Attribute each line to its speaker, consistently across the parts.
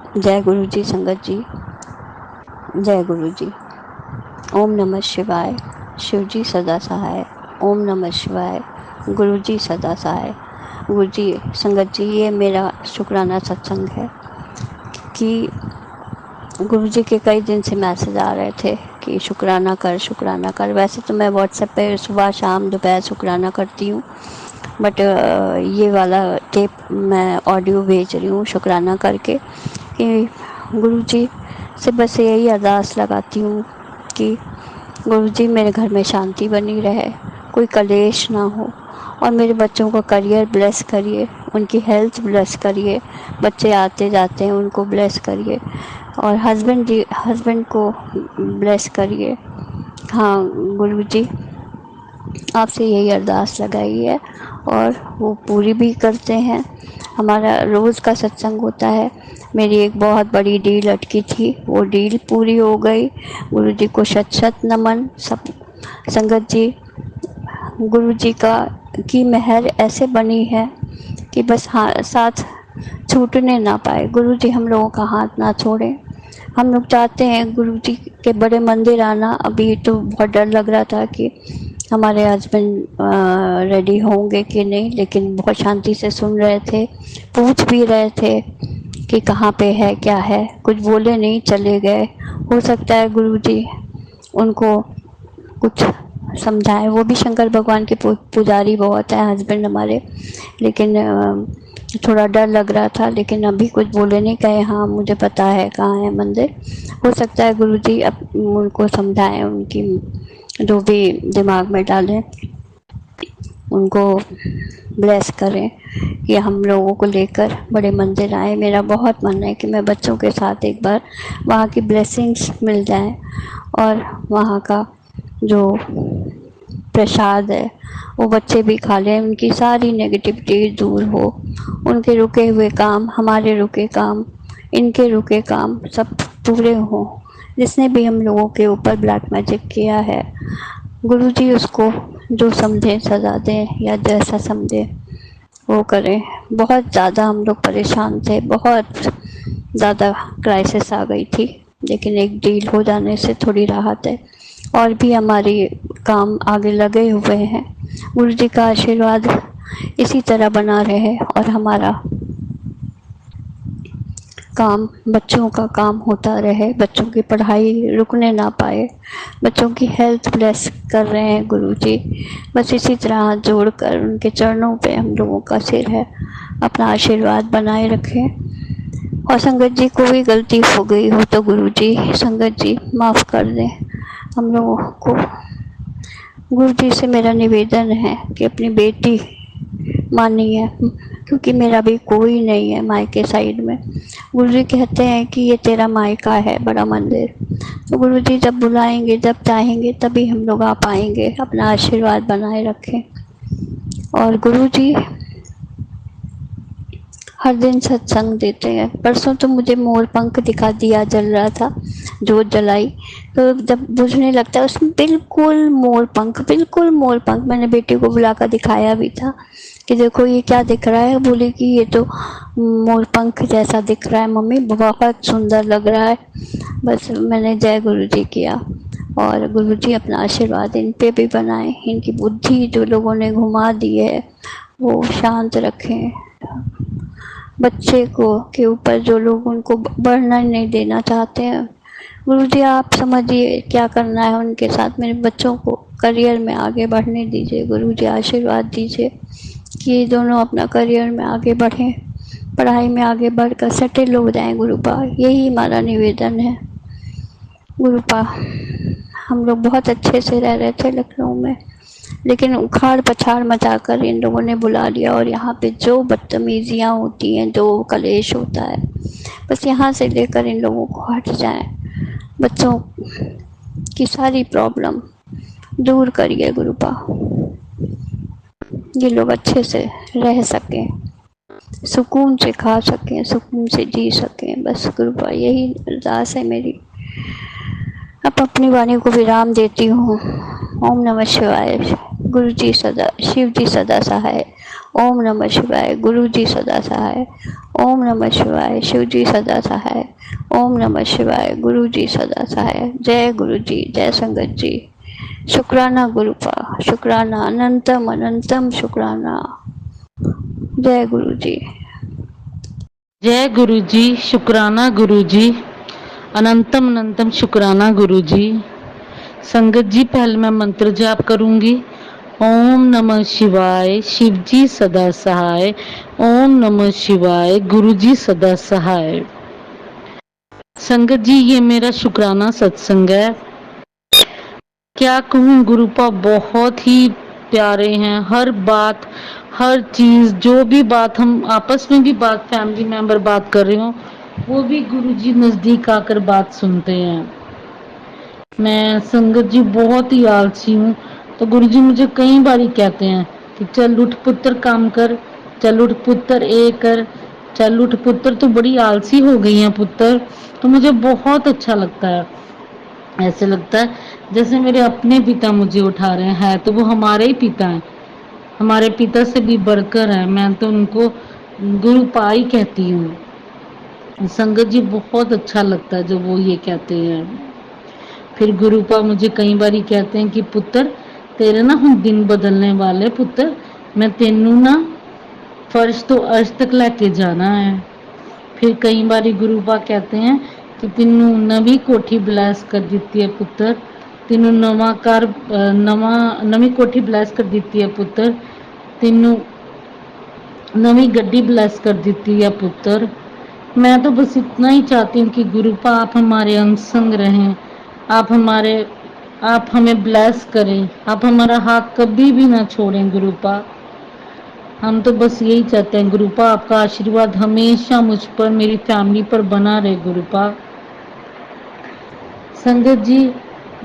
Speaker 1: जय गुरु जी। संगत जी, जय गुरु जी। ओम नमः शिवाय। शिव जी सदा सहाय। ओम नमः शिवाय। गुरु जी सदा सहाय। गुरु जी, संगत जी, ये मेरा शुक्राना सत्संग है कि गुरु जी के कई दिन से मैसेज आ रहे थे कि शुक्राना कर, शुक्राना कर। वैसे तो मैं व्हाट्सएप पे सुबह शाम दोपहर शुक्राना करती हूँ, बट ये वाला टेप मैं ऑडियो भेज रही हूँ शुक्राना करके कि गुरु जी से बस यही अरदास लगाती हूँ कि गुरु जी मेरे घर में शांति बनी रहे, कोई कलेश ना हो, और मेरे बच्चों का करियर ब्लेस करिए, उनकी हेल्थ ब्लेस करिए, बच्चे आते जाते हैं उनको ब्लेस करिए, और हस्बैंड को ब्लेस करिए। हाँ गुरु जी, आपसे यही अरदास लगाई है और वो पूरी भी करते हैं। हमारा रोज़ का सत्संग होता है। मेरी एक बहुत बड़ी डील अटकी थी, वो डील पूरी हो गई। गुरु जी को शत शत नमन। सब संगत जी, गुरु जी की मेहर ऐसे बनी है कि बस साथ छूटने ना पाए। गुरु जी हम लोगों का हाथ ना छोड़ें। हम लोग चाहते हैं गुरु जी के बड़े मंदिर आना। अभी तो बहुत डर लग रहा था कि हमारे हस्बैंड रेडी होंगे कि नहीं, लेकिन बहुत शांति से सुन रहे थे, पूछ भी रहे थे कि कहाँ पे है, क्या है। कुछ बोले नहीं, चले गए। हो सकता है गुरु जी उनको कुछ समझाएं। वो भी शंकर भगवान के पुजारी बहुत है हस्बैंड हमारे, लेकिन थोड़ा डर लग रहा था। लेकिन अभी कुछ बोले नहीं, कहे हाँ मुझे पता है कहाँ है मंदिर। हो सकता है गुरु जी अब उनको समझाएं, उनकी जो भी दिमाग में डालें, उनको ब्लेस करें कि हम लोगों को लेकर बड़े मंदिर आए। मेरा बहुत मन है कि मैं बच्चों के साथ एक बार वहाँ की ब्लेसिंग्स मिल जाएं और वहाँ का जो प्रसाद है वो बच्चे भी खा लें, उनकी सारी नेगेटिविटी दूर हो, उनके रुके हुए काम, हमारे रुके काम, इनके रुके काम सब पूरे हों। जिसने भी हम लोगों के ऊपर ब्लैक मैजिक किया है, गुरु जी उसको जो समझे सजा दें या जैसा समझे वो करें। बहुत ज़्यादा हम लोग परेशान थे, बहुत ज़्यादा क्राइसिस आ गई थी, लेकिन एक डील हो जाने से थोड़ी राहत है। और भी हमारी काम आगे लगे हुए हैं। गुरु जी का आशीर्वाद इसी तरह बना रहे और हमारा काम, बच्चों का काम होता रहे, बच्चों की पढ़ाई रुकने ना पाए, बच्चों की हेल्थ ब्लेस कर रहे हैं गुरु जी। बस इसी तरह हाथ जोड़कर उनके चरणों पे हम लोगों का सिर है, अपना आशीर्वाद बनाए रखें। और संगत जी को भी गलती हो गई हो तो गुरु जी, संगत जी माफ़ कर दें हम लोगों को। गुरु जी से मेरा निवेदन है कि अपनी बेटी मानिए, क्योंकि मेरा भी कोई नहीं है मायके साइड में। गुरु जी कहते हैं कि ये तेरा मायका है बड़ा मंदिर, तो गुरु जी जब बुलाएंगे, जब चाहेंगे तभी हम लोग आ पाएंगे। अपना आशीर्वाद बनाए रखें। और गुरु जी हर दिन सत्संग देते हैं। परसों तो मुझे मोर पंख दिखा दिया जल रहा था, जोत जलाई, तो जब बुझने लगता है उसमें बिल्कुल मोर पंख, बिल्कुल मोर पंख। मैंने बेटी को बुलाकर दिखाया भी था कि देखो ये क्या दिख रहा है। बोले कि ये तो मोर पंख जैसा दिख रहा है मम्मी, बहुत सुंदर लग रहा है। बस मैंने जय गुरु जी किया। और गुरु जी अपना आशीर्वाद इन पे भी बनाएं, इनकी बुद्धि जो लोगों ने घुमा दी है वो शांत रखें। बच्चे को के ऊपर जो लोग उनको बढ़ना नहीं देना चाहते हैं, गुरु जी आप समझिए क्या करना है उनके साथ। मेरे बच्चों को करियर में आगे बढ़ने दीजिए। गुरु जी आशीर्वाद दीजिए कि ये दोनों अपना करियर में आगे बढ़ें, पढ़ाई में आगे बढ़कर सेटल हो जाएं। गुरुपा यही हमारा निवेदन है। गुरुपा हम लोग बहुत अच्छे से रह रहे थे लखनऊ में, लेकिन उखाड़ पछाड़ मचाकर इन लोगों ने बुला लिया। और यहाँ पे जो बदतमीजियाँ होती हैं, जो कलेश होता है, बस यहाँ से लेकर इन लोगों को हट जाएं। बच्चों की सारी प्रॉब्लम दूर करिए गुरुपा, ये लोग अच्छे से रह सकें, सुकून से खा सकें, सुकून से जी सकें। बस गुरुपा यही अरदास है मेरी। अब अपनी वाणी को विराम देती हूँ। ओम नमः शिवाय। गुरु जी सदा, शिव जी सदा सहाय। ओम नमः शिवाय। गुरु जी सदा सहाय। ओम नमः शिवाय। शिव जी सदा सहाय। ओम नमः शिवाय। गुरु जी सदा सहाय। जय गुरु जी, जय संगत जी। शुक्राना गुरुपा, शुक्राना, अनंतम अनंतम शुक्राना। जय गुरु जी।
Speaker 2: जय गुरु जी, शुक्राना गुरु जी, अनंतम अनंतम शुक्राना गुरु जी। संगत जी, पहले मैं मंत्र जाप करूंगी। ओम नमः शिवाय, शिव जी सदा सहाय। ओम नमः शिवाय, गुरु जी सदा सहाय। संगत जी, ये मेरा शुक्राना सत्संग है। क्या कहूँ, गुरुपा बहुत ही प्यारे हैं। हर बात, हर चीज, जो भी बात हम आपस में भी बात, फैमिली मेंबर बात कर रहे हो, वो भी गुरुजी नजदीक आकर बात सुनते हैं। मैं संगत जी बहुत ही आलसी हूँ, तो गुरुजी मुझे कई बार कहते हैं कि चल उठ पुत्र काम कर, चल उठ पुत्र ये कर, चल उठ पुत्र तू बड़ी आलसी हो गई है पुत्र। तो मुझे बहुत अच्छा लगता है। ऐसे लगता है जैसे मेरे अपने पिता मुझे उठा रहे हैं, तो वो हमारे ही पिता हैं, हमारे पिता से भी बढ़कर है। मैं तो उनको गुरुपाई कहती हूँ। संगत जी, बहुत अच्छा लगता है जब वो ये कहते हैं। फिर गुरुपा मुझे कई बार ही कहते हैं कि पुत्र तेरे ना हम दिन बदलने वाले पुत्र, मैं तेनू ना फर्श तो अर्श तक लेके जाना है। फिर कई बार गुरुपा कहते हैं कि तेनू नवी कोठी ब्लैस कर दी है पुत्र, तेनू नवी कोठी ब्लैस कर दी है पुत्र, तेनू नवी गड्डी ब्लैस कर दी है पुत्र। मैं तो बस इतना ही चाहती हूँ कि गुरुपा आप हमारे अंग संग रहें, आप हमें ब्लेस करें, आप हमारा हाथ कभी भी ना छोड़ें गुरुपा। हम तो बस यही चाहते हैं गुरुपा, आपका आशीर्वाद हमेशा मुझ पर, मेरी फैमिली पर बना रहे गुरुपा। संगत जी,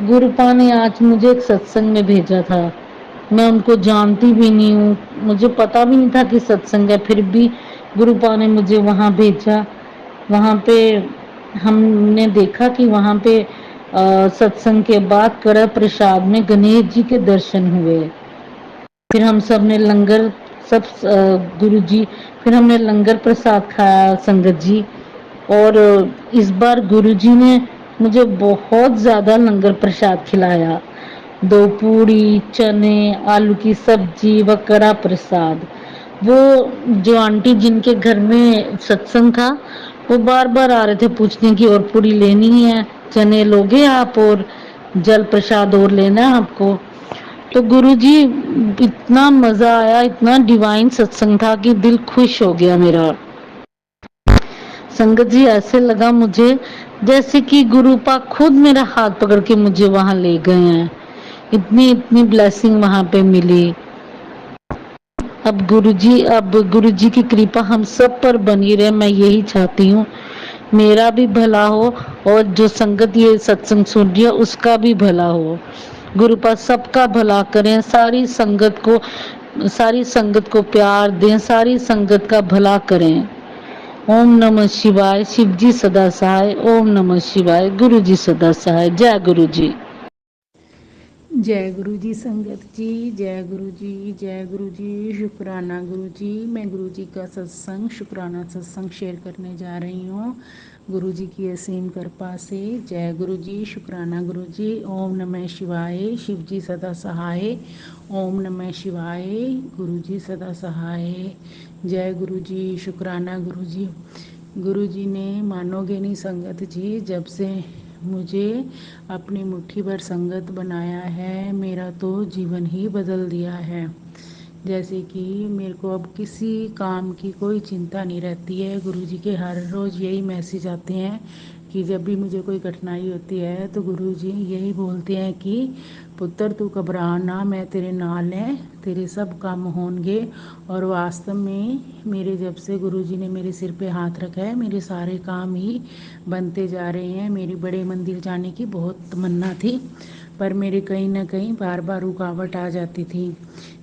Speaker 2: गुरुपा ने आज मुझे एक सत्संग में भेजा था। मैं उनको जानती भी नहीं हूँ, मुझे पता भी नहीं था कि सत्संग है, फिर भी गुरुपा ने मुझे वहाँ भेजा। वहाँ पे हमने देखा कि वहाँ पे सत्संग के बाद कड़ा प्रसाद में गणेश जी के दर्शन हुए। फिर हम सब ने लंगर, सब गुरु जी, फिर हमने लंगर प्रसाद खाया संगत जी। और इस बार गुरुजी ने मुझे बहुत ज़्यादा लंगर प्रसाद खिलाया। 2 पूड़ी, चने, आलू की सब्जी व कड़ा प्रसाद। वो जो आंटी जिनके घर में सत्संग था, वो बार बार आ रहे थे पूछने की और पूड़ी लेनी है, चने लोगे आप, और जल प्रसाद और लेना है आपको। तो गुरुजी, इतना मज़ा आया, इतना डिवाइन सत्संग था कि दिल खुश हो गया मेरा। संगत जी, ऐसे लगा मुझे जैसे कि गुरुपा खुद मेरा हाथ पकड़ के मुझे वहां ले गए हैं। इतनी इतनी ब्लेसिंग वहां पे मिली। अब गुरुजी की कृपा हम सब पर बनी रहे, मैं यही चाहती हूँ। मेरा भी भला हो और जो संगत ये सत्संग सुन रही है उसका भी भला हो। गुरुपा सबका भला करें, सारी संगत को प्यार दें, सारी संगत का भला करें। ओम नमः शिवाय। शिव जी सदा सहाय। ओम नमः शिवाय। गुरु जी सदा सहाय। जय गुरु जी।
Speaker 3: जय गुरु जी संगत जी, जय गुरु जी, जय गुरु जी। शुक्राना गुरु जी। मैं गुरु जी का सत्संग, शुक्राना सत्संग शेयर करने जा रही हूँ गुरु जी की असीम कृपा से। जय गुरु जी, शुक्राना गुरु जी। ओम नमः शिवाय। शिव जी सदा सहाय। ओम नमः शिवाय। गुरु जी सदा सहाय। जय गुरु जी, शुक्राना गुरु जी। गुरु जी ने, मानोगे नहीं संगत जी, जब से मुझे अपनी मुट्ठी भर संगत बनाया है, मेरा तो जीवन ही बदल दिया है। जैसे कि मेरे को अब किसी काम की कोई चिंता नहीं रहती है। गुरुजी के हर रोज़ यही मैसेज आते हैं कि जब भी मुझे कोई कठिनाई होती है तो गुरुजी यही बोलते हैं कि पुत्र तू घबरा ना, मैं तेरे नाल है, तेरे सब काम होंगे। और वास्तव में मेरे जब से गुरुजी ने मेरे सिर पे हाथ रखा है, मेरे सारे काम ही बनते जा रहे हैं। मेरी बड़े मंदिर जाने की बहुत तमन्ना थी, पर मेरे कहीं ना कहीं बार बार रुकावट आ जाती थी।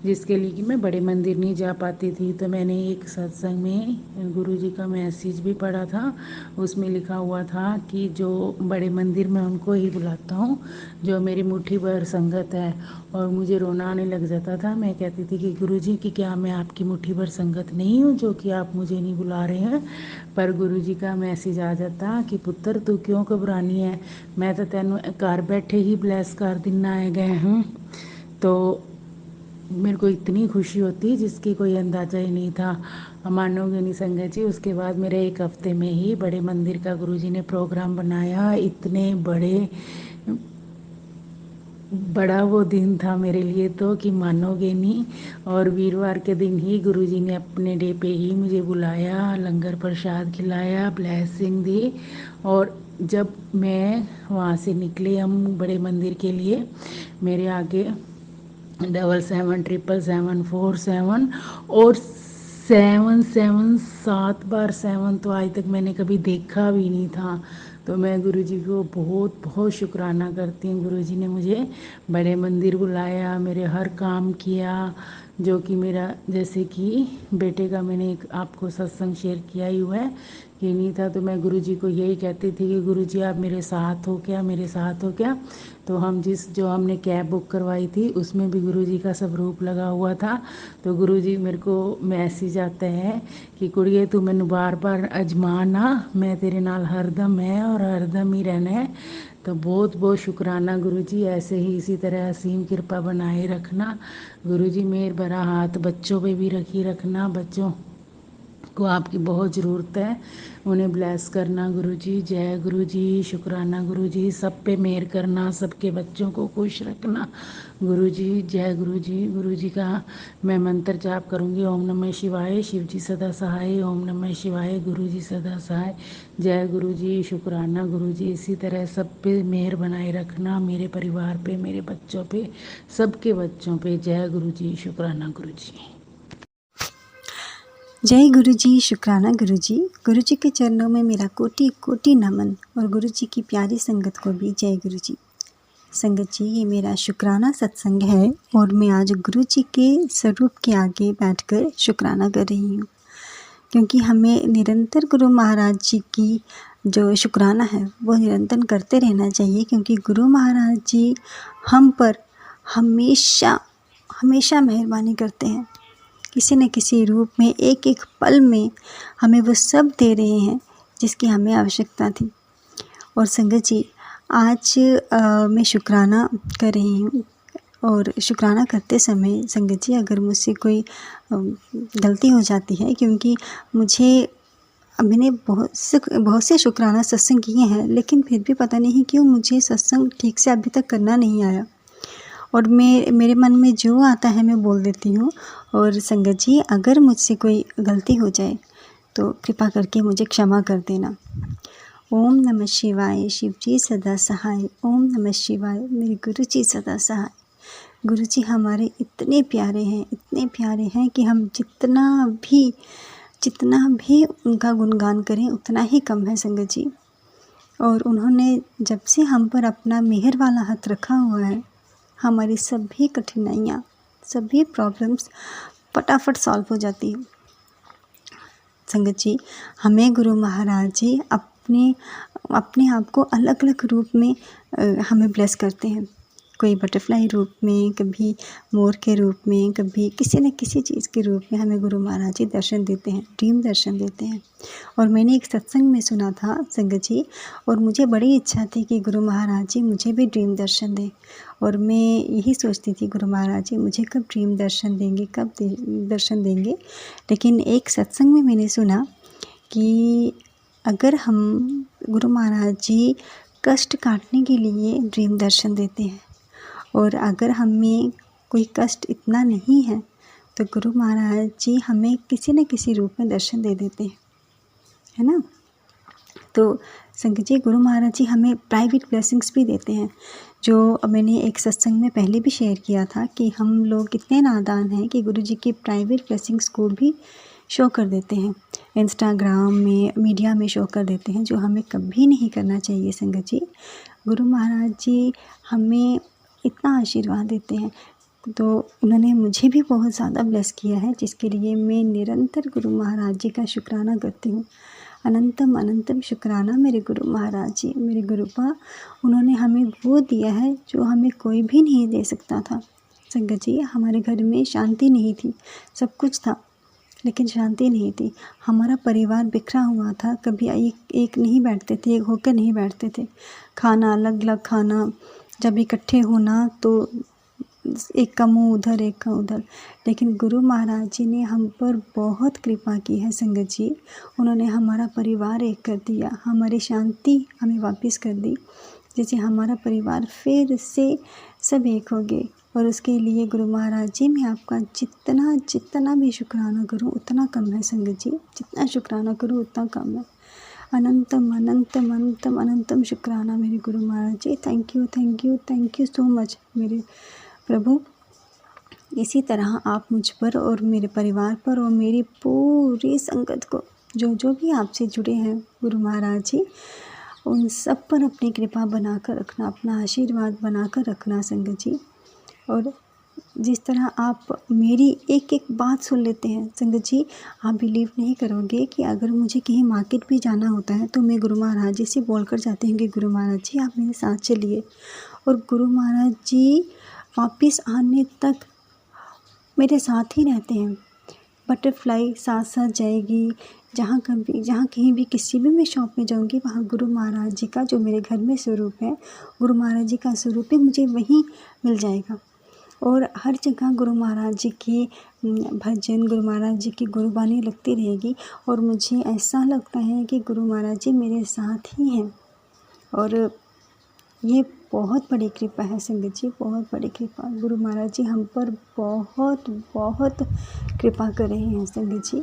Speaker 3: जिसके लिए कि मैं बड़े मंदिर नहीं जा पाती थी। तो मैंने एक सत्संग में गुरुजी का मैसेज भी पढ़ा था, उसमें लिखा हुआ था कि जो बड़े मंदिर में उनको ही बुलाता हूँ जो मेरी मुट्ठी भर संगत है। और मुझे रोना आने लग जाता था। मैं कहती थी कि गुरुजी कि क्या मैं आपकी मुट्ठी भर संगत नहीं हूँ जो कि आप मुझे नहीं बुला रहे हैं। पर गुरुजी का मैसेज आ जाता कि पुत्र तू क्यों घबरानी है, मैं तो तेनों घर बैठे ही ब्लैस कर देना है गए हूँ। तो मेरे को इतनी खुशी होती जिसकी कोई अंदाज़ा ही नहीं था। मानोगे नहीं संगत जी, उसके बाद मेरे एक हफ्ते में ही बड़े मंदिर का गुरुजी ने प्रोग्राम बनाया। इतने बड़ा वो दिन था मेरे लिए तो कि मानोगे नहीं। और वीरवार के दिन ही गुरुजी ने अपने डे पे ही मुझे बुलाया, लंगर प्रसाद खिलाया, ब्लेसिंग दी। और जब मैं वहाँ से निकली हम बड़े मंदिर के लिए, मेरे आगे 777747 और 7 7 तो आज तक मैंने कभी देखा भी नहीं था। तो मैं गुरुजी को बहुत बहुत शुक्राना करती हूँ। गुरुजी ने मुझे बड़े मंदिर बुलाया, मेरे हर काम किया जो कि मेरा, जैसे कि बेटे का मैंने एक आपको सत्संग शेयर किया ही हुआ है कि नहीं था। तो मैं गुरुजी को यही कहती थी कि गुरुजी आप मेरे साथ हो क्या, मेरे साथ हो क्या। तो जो हमने कैब बुक करवाई थी उसमें भी गुरुजी का स्वरूप लगा हुआ था। तो गुरुजी मेरे को मैसेज आता है कि कुड़िए तू मैनू बार बार अजमाना, मैं तेरे नाल हरदम है और हरदम ही रहना है। तो बहुत बहुत शुक्राना गुरुजी, ऐसे ही इसी तरह असीम कृपा बनाए रखना। गुरुजी मेहर भरा हाथ बच्चों पे भी रखना। बच्चों को आपकी बहुत ज़रूरत है, उन्हें ब्लेस करना गुरुजी। जय गुरुजी, शुक्राना गुरुजी, सब पे मेहर करना, सबके बच्चों को खुश रखना गुरुजी। जय गुरुजी। गुरुजी का मैं मंत्र जाप करूँगी, ओम नमः शिवाय, शिव जी सदा सहाय, ओम नमः शिवाय, गुरुजी सदा सहाय। जय गुरुजी, शुक्राना गुरुजी। इसी तरह सब पे मेहर बनाए रखना, मेरे परिवार पे, मेरे बच्चों पे, सबके बच्चों पे। जय गुरुजी, शुक्राना गुरुजी।
Speaker 4: जय गुरुजी, शुक्राना गुरुजी। गुरुजी के चरणों में मेरा कोटि कोटि नमन और गुरुजी की प्यारी संगत को भी जय गुरुजी। संगत जी, ये मेरा शुक्राना सत्संग है और मैं आज गुरुजी के स्वरूप के आगे बैठकर शुक्राना कर रही हूँ, क्योंकि हमें निरंतर गुरु महाराज जी की जो शुक्राना है वो निरंतर करते रहना चाहिए, क्योंकि गुरु महाराज जी हम पर हमेशा हमेशा मेहरबानी करते हैं। किसी न किसी रूप में, एक एक पल में हमें वो सब दे रहे हैं जिसकी हमें आवश्यकता थी। और संगत जी, आज मैं शुक्राना कर रही हूँ और शुक्राना करते समय संगत जी अगर मुझसे कोई गलती हो जाती है, क्योंकि मैंने बहुत से शुक्राना सत्संग किए हैं, लेकिन फिर भी पता नहीं क्यों मुझे सत्संग ठीक से अभी तक करना नहीं आया और मेरे मन में जो आता है मैं बोल देती हूँ। और संगत जी, अगर मुझसे कोई गलती हो जाए तो कृपा करके मुझे क्षमा कर देना। ओम नमः शिवाय, शिव जी सदा सहाय, ओम नमः शिवाय, मेरे गुरु जी सदा सहाय। गुरु जी हमारे इतने प्यारे हैं कि हम जितना भी उनका गुणगान करें उतना ही कम है संगत जी। और उन्होंने जब से हम पर अपना मेहर वाला हाथ रखा हुआ है, हमारी सभी कठिनाइयाँ, सभी प्रॉब्लम्स फटाफट सॉल्व हो जाती है। संगत जी, हमें गुरु महाराज जी अपने आप को अलग अलग रूप में हमें ब्लेस करते हैं। कोई बटरफ्लाई रूप में, कभी मोर के रूप में, कभी किसी न किसी चीज़ के रूप में हमें गुरु महाराज जी दर्शन देते हैं, ड्रीम दर्शन देते हैं। और मैंने एक सत्संग में सुना था संगत जी, और मुझे बड़ी इच्छा थी कि गुरु महाराज जी मुझे भी ड्रीम दर्शन दें। और मैं यही सोचती थी गुरु महाराज जी मुझे कब ड्रीम दर्शन देंगे, दर्शन देंगे। लेकिन एक सत्संग में मैंने सुना कि अगर हम गुरु महाराज जी कष्ट काटने के लिए ड्रीम दर्शन देते हैं, और अगर हमें कोई कष्ट इतना नहीं है तो गुरु महाराज जी हमें किसी न किसी रूप में दर्शन दे देते हैं, है ना। तो संगत जी, गुरु महाराज जी हमें प्राइवेट ब्लेसिंग्स भी देते हैं, जो मैंने एक सत्संग में पहले भी शेयर किया था कि हम लोग कितने नादान हैं कि गुरु जी की प्राइवेट ब्लेसिंग्स को भी शो कर देते हैं, इंस्टाग्राम में, मीडिया में शो कर देते हैं, जो हमें कभी नहीं करना चाहिए संगत जी। गुरु महाराज जी हमें इतना आशीर्वाद देते हैं, तो उन्होंने मुझे भी बहुत ज़्यादा ब्लेस किया है, जिसके लिए मैं निरंतर गुरु महाराज जी का शुक्राना करती हूँ। अनंतम अनंतम शुक्राना मेरे गुरु महाराज जी, मेरे गुरुपा। उन्होंने हमें वो दिया है जो हमें कोई भी नहीं दे सकता था। संगत जी, हमारे घर में शांति नहीं थी, सब कुछ था लेकिन शांति नहीं थी। हमारा परिवार बिखरा हुआ था, कभी एक नहीं बैठते थे, एक होकर नहीं बैठते थे। खाना अलग अलग खाना, जब इकट्ठे होना तो एक का मुँह उधर एक का उधर। लेकिन गुरु महाराज जी ने हम पर बहुत कृपा की है संगत जी। उन्होंने हमारा परिवार एक कर दिया, हमारी शांति हमें वापस कर दी, जैसे हमारा परिवार फिर से सब एक हो गए। और उसके लिए गुरु महाराज जी, मैं आपका जितना जितना भी शुक्राना करूं उतना कम है संगत जी, जितना शुक्राना करूं उतना कम है। अनंतम अनंतम अनंतम अनंतम शुक्राना मेरे गुरु महाराज जी। Thank you thank you thank you so much मेरे प्रभु। इसी तरह आप मुझ पर और मेरे परिवार पर और मेरी पूरी संगत को, जो भी आपसे जुड़े हैं गुरु महाराज जी, उन सब पर अपनी कृपा बनाकर रखना, अपना आशीर्वाद बनाकर रखना संगत जी। और जिस तरह आप मेरी एक एक बात सुन लेते हैं संगत जी, आप बिलीव नहीं करोगे कि अगर मुझे कहीं मार्केट भी जाना होता है तो मैं गुरु महाराज जी से बोल कर जाती हूँ कि गुरु महाराज जी आप मेरे साथ चलिए। और गुरु महाराज जी वापस आने तक मेरे साथ ही रहते हैं। बटरफ्लाई साथ साथ जाएगी, जहाँ कहीं भी किसी भी मैं शॉप में जाऊँगी, वहाँ गुरु महाराज जी का जो मेरे घर में स्वरूप है, गुरु महाराज जी का स्वरूप है, मुझे वहीं मिल जाएगा। और हर जगह गुरु महाराज जी की भजन, गुरु महाराज जी की गुरुबानी लगती रहेगी। और मुझे ऐसा लगता है कि गुरु महाराज जी मेरे साथ ही हैं। और ये बहुत बड़ी कृपा है संगत जी, बहुत बड़ी कृपा। गुरु महाराज जी हम पर बहुत बहुत कृपा कर रहे हैं संगत जी।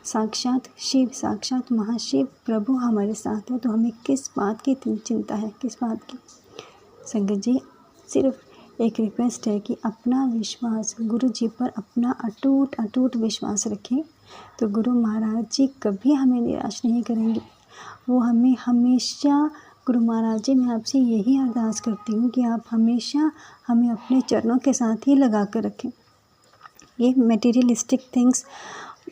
Speaker 4: साक्षात शिव, साक्षात महाशिव प्रभु हमारे साथ है, तो हमें किस बात की इतनी चिंता है, किस बात की। संगत जी, सिर्फ एक रिक्वेस्ट है कि अपना विश्वास गुरु जी पर अपना अटूट अटूट विश्वास रखें, तो गुरु महाराज जी कभी हमें निराश नहीं करेंगे। वो हमें हमेशा, गुरु महाराज जी मैं आपसे यही अरदास करती हूँ कि आप हमेशा हमें अपने चरणों के साथ ही लगा कर रखें। ये मटेरियलिस्टिक थिंग्स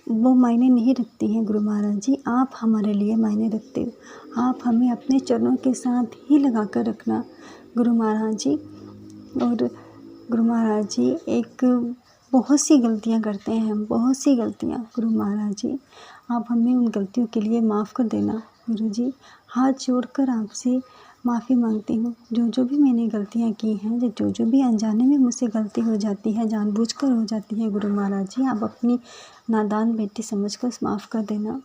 Speaker 4: वो मायने नहीं रखती हैं गुरु महाराज जी, आप हमारे लिए मायने रखते हो। आप हमें अपने चरणों के साथ ही लगा कर रखना गुरु महाराज जी। और गुरु महाराज जी एक बहुत सी गलतियाँ करते हैं, बहुत सी गलतियाँ। गुरु महाराज जी आप हमें उन गलतियों के लिए माफ़ कर देना गुरु जी। हाथ जोड़कर आपसे माफ़ी मांगती हूँ, जो भी मैंने गलतियाँ की हैं, जो भी अनजाने में मुझसे गलती हो जाती है, जानबूझकर हो जाती है, गुरु महाराज जी आप अपनी नादान बेटी समझकर माफ़ कर देना।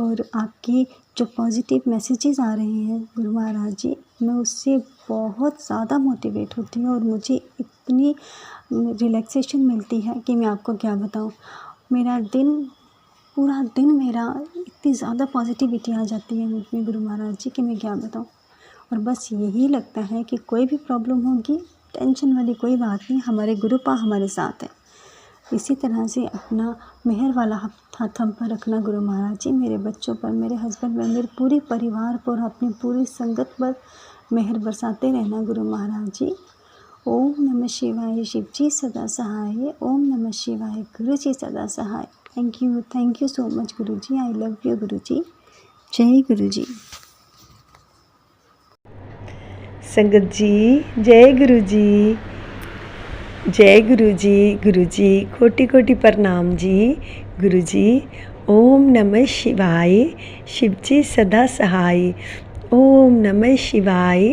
Speaker 4: और आपकी जो पॉजिटिव मैसेजेस आ रहे हैं गुरु महाराज जी, मैं उससे बहुत ज़्यादा मोटिवेट होती हूँ और मुझे इतनी रिलैक्सेशन मिलती है कि मैं आपको क्या बताऊँ। मेरा दिन, पूरा दिन मेरा इतनी ज़्यादा पॉजिटिविटी आ जाती है मुझमें गुरु महाराज जी कि मैं क्या बताऊँ। और बस यही लगता है कि कोई भी प्रॉब्लम होगी, टेंशन वाली कोई बात नहीं, हमारे गुरुपा हमारे साथ है। इसी तरह से अपना मेहर वाला हाथ हम पर रखना गुरु महाराज जी, मेरे बच्चों पर, मेरे हस्बैंड पर, मेरे पूरे परिवार पर, अपनी पूरी संगत पर मेहर बरसाते रहना गुरु महाराज जी। ओम नमः शिवाय, शिव जी सदा सहाय। ओम नमः शिवाय, गुरु जी सदा सहाय। Thank you so much Guru ji. I love you गुरु जी। जय गुरु जी।
Speaker 5: संगत जी, जय गुरु जी, जय गुरु जी। गुरु जी कोटि कोटि प्रणाम जी। गुरु जी ओम नमः शिवाय, शिव जी सदा सहाय। ओम नमः शिवाय,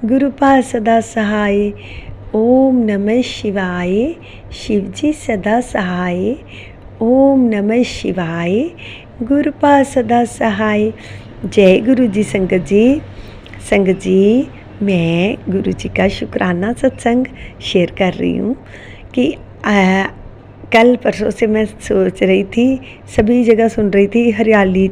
Speaker 5: गुरुपा सदा सहाय। ओम नमः शिवाय, शिव जी सदा सहाय। ओम नमः शिवाय, गुरुपा सदा सहाय। जय गुरु जी। संगत जी, संगत जी मैं गुरु जी का शुक्राना सत्संग शेयर कर रही हूँ कि कल परसों से मैं सोच रही थी, सभी जगह सुन रही थी हरियाली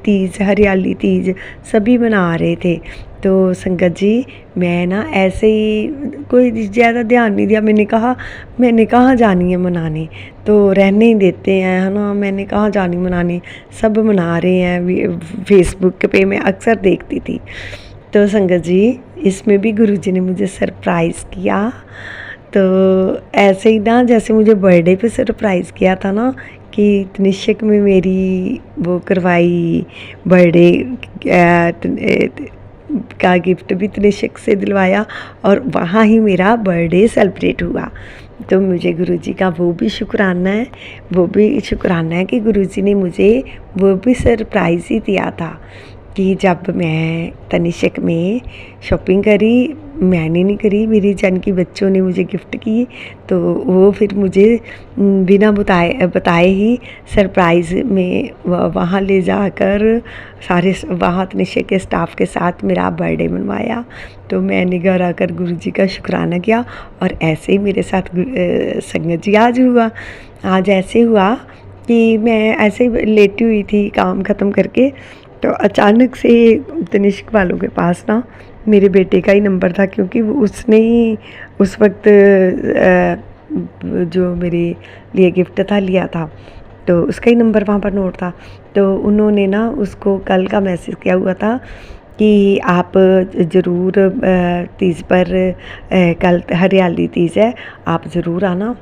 Speaker 5: तीज सभी मना रहे थे। तो संगत जी मैं ना ऐसे ही कोई ज़्यादा ध्यान नहीं दिया। मैंने कहाँ जानी है मनाने, तो रहने ही देते हैं, है ना। मैंने कहाँ जानी मनाने, सब मना रहे हैं फेसबुक पे, मैं अक्सर देखती थी। तो संगत जी इसमें भी गुरु जी ने मुझे सरप्राइज़ किया। तो ऐसे ही ना, जैसे मुझे बर्थडे पे सरप्राइज़ किया था ना कि तनिष्क में मेरी वो करवाई बर्थडे का गिफ्ट भी तनिष्क से दिलवाया और वहाँ ही मेरा बर्थडे सेलिब्रेट हुआ। तो मुझे गुरुजी का वो भी शुक्राना है कि गुरुजी ने मुझे वो भी सरप्राइज़ ही दिया था कि जब मैं तनिष्क में शॉपिंग करी, मैंने नहीं करी, मेरी जान की बच्चों ने मुझे गिफ्ट की, तो वो फिर मुझे बिना बताए ही सरप्राइज़ में वहाँ ले जाकर सारे वहाँ तनिष्क के स्टाफ के साथ मेरा बर्थडे मनवाया। तो मैंने घर आकर गुरुजी का शुक्राना किया और ऐसे ही मेरे साथ संगत जी आज ऐसे हुआ कि मैं ऐसे लेटी हुई थी काम ख़त्म करके, तो अचानक से तनिष्क वालों के पास ना मेरे बेटे का ही नंबर था, क्योंकि उसने ही उस वक्त जो मेरे लिए गिफ्ट था लिया था, तो उसका ही नंबर वहाँ पर नोट था। तो उन्होंने ना उसको कल का मैसेज किया हुआ था कि आप ज़रूर तीज पर कल हरियाली तीज है, आप ज़रूर आना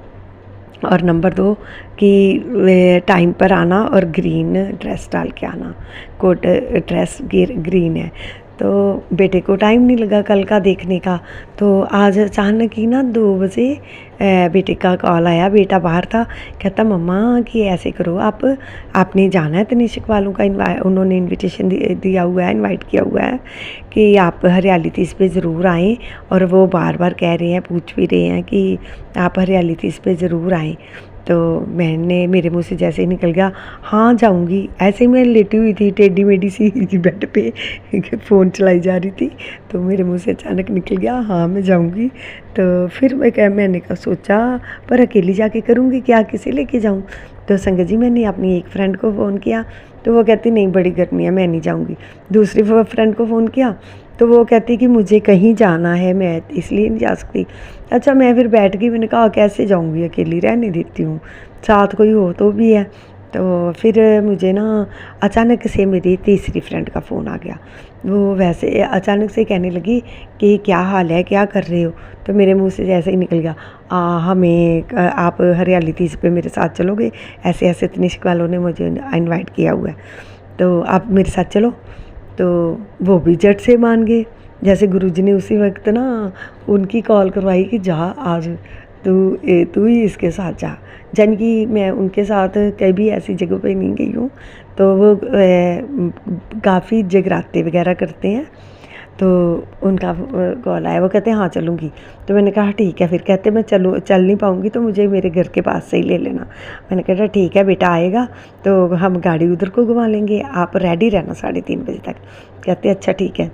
Speaker 5: और नंबर 2 कि टाइम पर आना और ग्रीन ड्रेस डाल के आना, कोट ड्रेस ग्रीन है। तो बेटे को टाइम नहीं लगा कल का देखने का, तो आज अचानक ही ना 2 बजे बेटे का कॉल आया। बेटा बाहर था, कहता मम्मा कि ऐसे करो, आपने जाना है तनिष्क वालों का उन्होंने इनविटेशन दिया हुआ है, इनवाइट किया हुआ है कि आप हरियाली तीज पे ज़रूर आएँ, और वो बार बार कह रहे हैं, पूछ भी रहे हैं कि आप हरियाली तीज पे ज़रूर आएँ। तो मेरे मुंह से जैसे ही निकल गया हाँ जाऊंगी। ऐसे ही मैं लेटी हुई थी टेढ़ी मेढ़ी सी बेड पे फ़ोन चलाई जा रही थी, तो मेरे मुंह से अचानक निकल गया हाँ मैं जाऊंगी। तो फिर मैंने कहा सोचा पर अकेली जाके करूँगी क्या, किसे लेके जाऊँ। तो संगत जी मैंने अपनी एक फ्रेंड को फ़ोन किया, तो वो कहती नहीं बड़ी गर्मी है मैं नहीं जाऊँगी। दूसरी फ्रेंड को फ़ोन किया, तो वो कहती कि मुझे कहीं जाना है, मैं इसलिए नहीं जा सकती। अच्छा मैं फिर बैठ गई, मैंने कहा कैसे जाऊंगी अकेली, रहने देती हूँ, साथ कोई हो तो भी है। तो फिर मुझे ना अचानक से मेरी तीसरी फ्रेंड का फ़ोन आ गया। वो वैसे अचानक से कहने लगी कि क्या हाल है, क्या कर रहे हो। तो मेरे मुंह से जैसे ही निकल गया आप हरियाली तीज पे मेरे साथ चलोगे, ऐसे ऐसे तनिष्क वालों ने मुझे इनवाइट किया हुआ है, तो आप मेरे साथ चलो। तो वो भी झट से मान गए, जैसे गुरुजी ने उसी वक्त ना उनकी कॉल करवाई कि जा आज तू ही इसके साथ जा। जन कि मैं उनके साथ कभी ऐसी जगह पे नहीं गई हूँ, तो वो काफ़ी जगराते वगैरह करते हैं, तो उनका कॉल आया, वो कहते हैं हाँ चलूँगी। तो मैंने कहा ठीक है। फिर कहते मैं चल नहीं पाऊँगी तो मुझे मेरे घर के पास से ही ले लेना। मैंने कहा ठीक है बेटा आएगा तो हम गाड़ी उधर को घुमा लेंगे, आप रेडी रहना 3:30 बजे तक। कहते अच्छा ठीक है।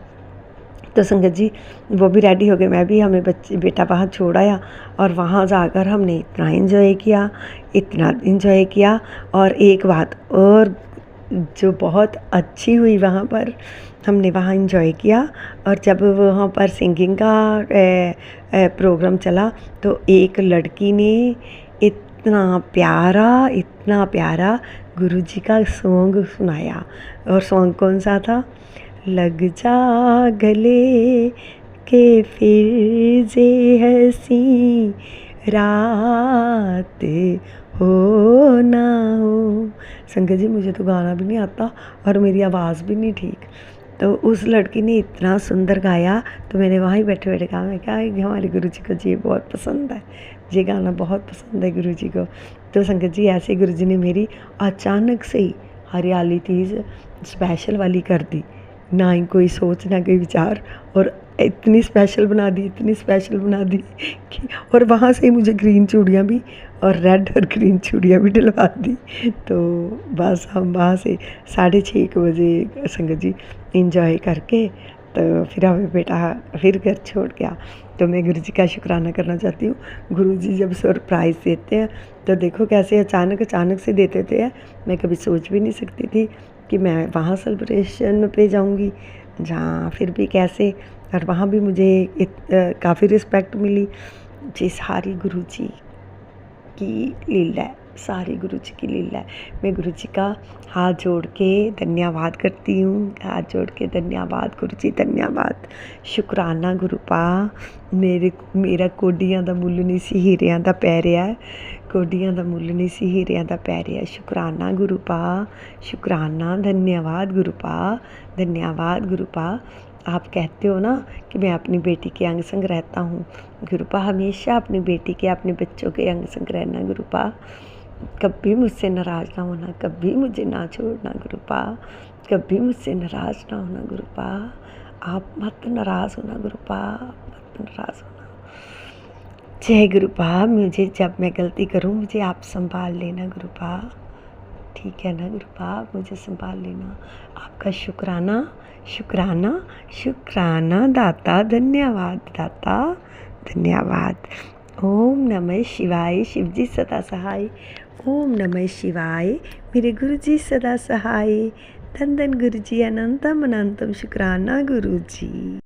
Speaker 5: तो संगत जी वो भी रेडी हो गए, मैं भी, हमें बेटा वहाँ छोड़ आया और वहाँ जाकर हमने इतना इन्जॉय किया। और एक बात और जो बहुत अच्छी हुई वहाँ पर, हमने वहाँ इंजॉय किया और जब वहाँ पर सिंगिंग का प्रोग्राम चला तो एक लड़की ने इतना प्यारा गुरुजी का सॉन्ग सुनाया। और सॉन्ग कौन सा था? लग जा गले के फिर जे हंसी रात हो ना हो। संगत जी मुझे तो गाना भी नहीं आता और मेरी आवाज़ भी नहीं ठीक, तो उस लड़की ने इतना सुंदर गाया तो मैंने वहीं बैठे बैठे कहा, मैं क्या हमारे गुरुजी को ये बहुत पसंद है, ये गाना बहुत पसंद है गुरुजी को। तो संगत जी ऐसे गुरुजी ने मेरी अचानक से ही हरियाली तीज स्पेशल वाली कर दी, ना ही कोई सोच ना कोई विचार, और इतनी स्पेशल बना दी कि और वहाँ से मुझे ग्रीन चूड़ियाँ भी और रेड और ग्रीन चूड़ियाँ भी डलवा दी। तो बस हम वहाँ से 6:30 बजे संगत जी इंजॉय करके तो फिर हमें बेटा फिर घर छोड़ गया। तो मैं गुरुजी का शुक्राना करना चाहती हूँ। गुरुजी जब सरप्राइज़ देते हैं तो देखो कैसे अचानक से देते थे। मैं कभी सोच भी नहीं सकती थी कि मैं वहाँ सेलिब्रेशन पे जाऊँगी, जहाँ फिर भी कैसे, और वहाँ भी मुझे काफ़ी रिस्पेक्ट मिली। जी सारी गुरुजी की लीला है, सारी गुरु जी की लीला है। मैं गुरु जी का हाथ जोड़ के धन्यवाद करती हूँ, हाथ जोड़ के धन्यवाद गुरु जी, धन्यवाद, शुकराना गुरु पा। मेरा कोडियां दा मुੱਲ नहीं सी हीरियां दा पै रिहा है, कोडियां दा मुੱਲ नहीं सी हीरियां दा पै रिहा है। शुकराना गुरु पा, शुकराना, धन्यवाद गुरु पा, धन्यवाद गुरु पा। आप कहते हो ना कि मैं अपनी बेटी के अंग संग रहता हूँ, गुरुपा हमेशा अपनी बेटी के, अपने बच्चों के अंग संग रहना गुरुपा। कभी मुझसे नाराज़ ना होना, कभी मुझे ना छोड़ना गुरुपा, कभी मुझसे नाराज़ ना होना गुरुपा। आप मत नाराज़ होना गुरुपा, मत नाराज़ होना। जय गुरुपा। मुझे जब मैं गलती करूँ मुझे आप संभाल लेना गुरुपा, ठीक है ना गुरुपा, आप मुझे संभाल लेना। आपका शुक्राना, शुक्राना, शुक्राना दाता, धन्यवाद दाता, धन्यवाद। ओम नमः शिवाय, शिव जी सदा सहाय। ओम नमः शिवाय, मेरे गुरु जी सदा सहाय। धन धन गुरु जी, अनंतम अनंतम शुक्राना गुरु जी।